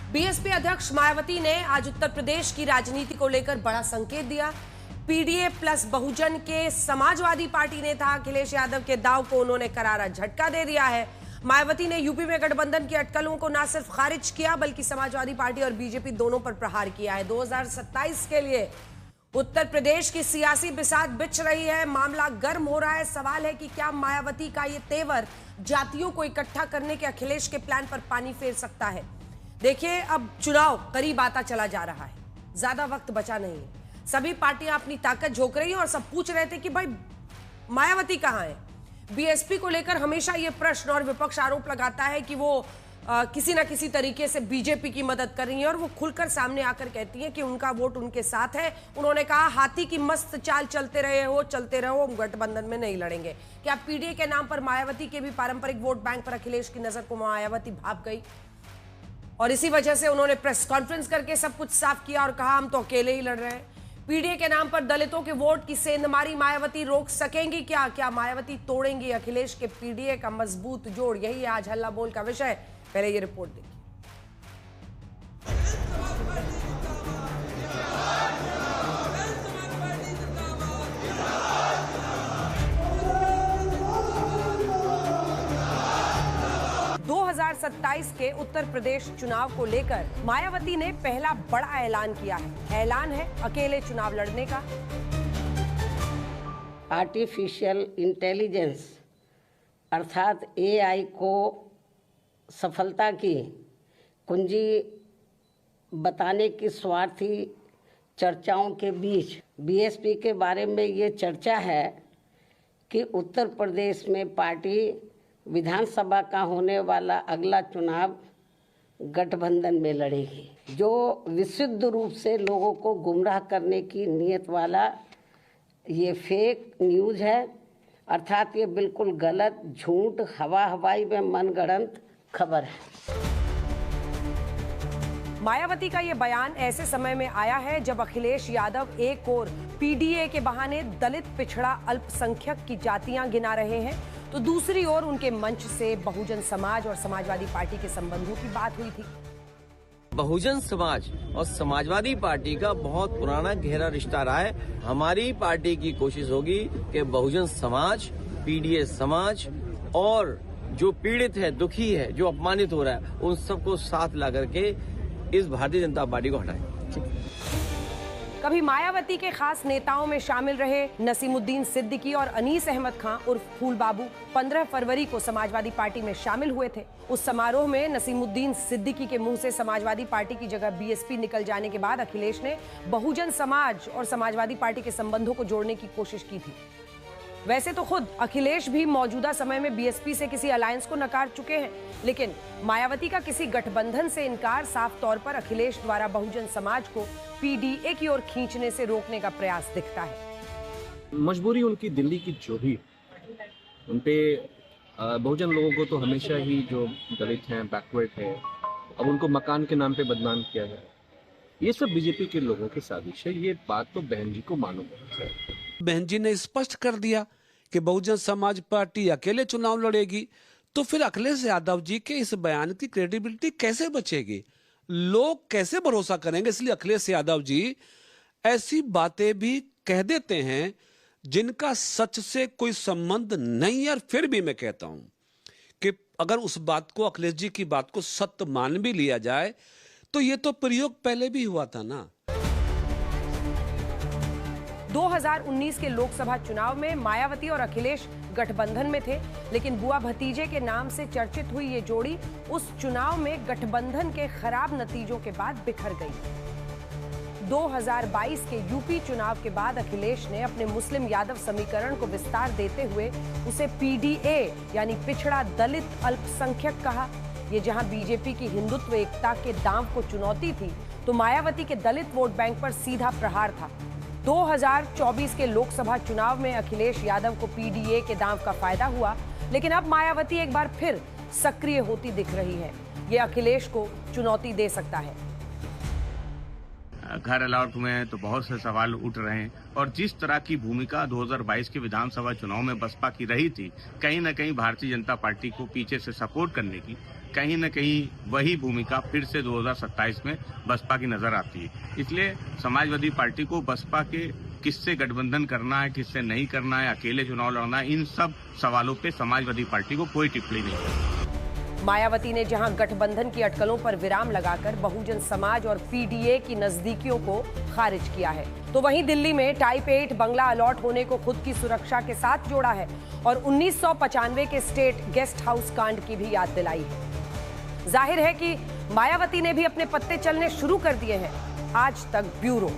BSP अध्यक्ष मायावती ने आज उत्तर प्रदेश की राजनीति को लेकर बड़ा संकेत दिया। पीडीए प्लस बहुजन के समाजवादी पार्टी नेता अखिलेश यादव के दांव को उन्होंने करारा झटका दे दिया है। मायावती ने यूपी में गठबंधन की अटकलों को न सिर्फ खारिज किया बल्कि समाजवादी पार्टी और बीजेपी दोनों पर प्रहार किया है। 2027 के लिए उत्तर प्रदेश की सियासी बिसात बिछ रही है, मामला गर्म हो रहा है। सवाल है कि क्या मायावती का ये तेवर जातियों को इकट्ठा करने के अखिलेश के प्लान पर पानी फेर सकता है। देखिए, अब चुनाव करीब आता चला जा रहा है, ज्यादा वक्त बचा नहीं है। सभी पार्टियां अपनी ताकत झोंक रही हैं और सब पूछ रहे थे कि भाई मायावती कहां है। बीएसपी को लेकर हमेशा यह प्रश्न और विपक्ष आरोप लगाता है कि वो किसी ना किसी तरीके से बीजेपी की मदद कर रही है और वो खुलकर सामने आकर कहती है कि उनका वोट उनके साथ है। उन्होंने कहा, हाथी की मस्त चाल चलते रहो, हम गठबंधन में नहीं लड़ेंगे। क्या पीडीए के नाम पर मायावती के भी पारंपरिक वोट बैंक पर अखिलेश की नजर को मायावती भाप गई और इसी वजह से उन्होंने प्रेस कॉन्फ्रेंस करके सब कुछ साफ किया और कहा, हम तो अकेले ही लड़ रहे हैं। पीडीए के नाम पर दलितों के वोट की सेंधमारी मायावती रोक सकेंगी क्या मायावती तोड़ेंगी अखिलेश के पीडीए का मजबूत जोड़? यही आज हल्ला बोल का विषय। पहले ये रिपोर्ट देखिए। 2027 के उत्तर प्रदेश चुनाव को लेकर मायावती ने पहला बड़ा ऐलान किया है। ऐलान है अकेले चुनाव लड़ने का। आर्टिफिशियल इंटेलिजेंस अर्थात एआई को सफलता की कुंजी बताने की स्वार्थी चर्चाओं के बीच बीएसपी के बारे में ये चर्चा है कि उत्तर प्रदेश में पार्टी विधानसभा का होने वाला अगला चुनाव गठबंधन में लड़ेगी, जो विशुद्ध रूप से लोगों को गुमराह करने की नीयत वाला ये फेक न्यूज़ है। अर्थात ये बिल्कुल गलत, झूठ, हवाई में मनगढ़ंत खबर है। मायावती का ये बयान ऐसे समय में आया है जब अखिलेश यादव एक और पीडीए के बहाने दलित, पिछड़ा, अल्पसंख्यक की जातियां गिना रहे हैं, तो दूसरी ओर उनके मंच से बहुजन समाज और समाजवादी पार्टी के संबंधों की बात हुई थी। बहुजन समाज और समाजवादी पार्टी का बहुत पुराना गहरा रिश्ता रहा है। हमारी पार्टी की कोशिश होगी कि बहुजन समाज, पीडीए समाज और जो पीड़ित है, दुखी है, जो अपमानित हो रहा है, उन सबको साथ ला करके इस भारतीय जनता पार्टी को हटाएं। कभी मायावती के खास नेताओं में शामिल रहे नसीमुद्दीन सिद्दीकी और अनीस अहमद खां उर्फ फूल बाबू 15 फरवरी को समाजवादी पार्टी में शामिल हुए थे। उस समारोह में नसीमुद्दीन सिद्दीकी के मुंह से समाजवादी पार्टी की जगह बीएसपी निकल जाने के बाद अखिलेश ने बहुजन समाज और समाजवादी पार्टी के संबंधों को जोड़ने की कोशिश की थी। वैसे तो खुद अखिलेश भी मौजूदा समय में बीएसपी से किसी अलायंस को नकार चुके हैं, लेकिन मायावती का किसी गठबंधन से इनकार साफ तौर पर अखिलेश द्वारा बहुजन समाज को पीडीए की ओर खींचने से रोकने का प्रयास दिखता है। मजबूरी उनकी दिल्ली की जो भी उनपे बहुजन लोगों को तो हमेशा ही जो दलित हैं, बैकवर्ड है, अब उनको मकान के नाम पे बदनाम किया गया। ये सब बीजेपी के लोगों की साजिश है। ये बात तो बहन जी को मालूम है। बहन जी ने स्पष्ट कर दिया कि बहुजन समाज पार्टी अकेले चुनाव लड़ेगी, तो फिर अखिलेश यादव जी के इस बयान की क्रेडिबिलिटी कैसे बचेगी? लोग कैसे भरोसा करेंगे? इसलिए अखिलेश यादव जी ऐसी बातें भी कह देते हैं जिनका सच से कोई संबंध नहीं है। और फिर भी मैं कहता हूं कि अगर उस बात को, अखिलेश जी की बात को सत्य मान भी लिया जाए तो ये तो प्रयोग पहले भी हुआ था ना। 2019 के लोकसभा चुनाव में मायावती और अखिलेश गठबंधन में थे, लेकिन बुआ भतीजे के नाम से चर्चित हुई ये जोड़ी उस चुनाव में गठबंधन के खराब नतीजों के बाद बिखर गई। 2022 के यूपी चुनाव के बाद अखिलेश ने अपने मुस्लिम यादव समीकरण को विस्तार देते हुए उसे पीडीए यानी पिछड़ा, दलित, अल्पसंख्यक कहा। ये जहां बीजेपी की हिंदुत्व एकता के दांव को चुनौती थी, तो मायावती के दलित वोट बैंक पर सीधा प्रहार था। 2024 के लोकसभा चुनाव में अखिलेश यादव को पीडीए के दांव का फायदा हुआ, लेकिन अब मायावती एक बार फिर सक्रिय होती दिख रही है। ये अखिलेश को चुनौती दे सकता है। घर अलाट में तो बहुत से सवाल उठ रहे हैं और जिस तरह की भूमिका 2022 के विधानसभा चुनाव में बसपा की रही थी, कहीं न कहीं भारतीय जनता पार्टी को पीछे से सपोर्ट करने की, कहीं न कहीं वही भूमिका फिर से 2027 में बसपा की नजर आती है। इसलिए समाजवादी पार्टी को बसपा के किससे गठबंधन करना है, किससे नहीं करना है, अकेले चुनाव लड़ना है, इन सब सवालों पे समाजवादी पार्टी को कोई टिप्पणी नहीं करती। मायावती ने जहां गठबंधन की अटकलों पर विराम लगाकर बहुजन समाज और पीडीए की नजदीकियों को खारिज किया है, तो वहीं दिल्ली में टाइप 8 बंगला अलॉट होने को खुद की सुरक्षा के साथ जोड़ा है और 1995 के स्टेट गेस्ट हाउस कांड की भी याद दिलाई है। जाहिर है कि मायावती ने भी अपने पत्ते चलने शुरू कर दिए हैं। आज तक ब्यूरो।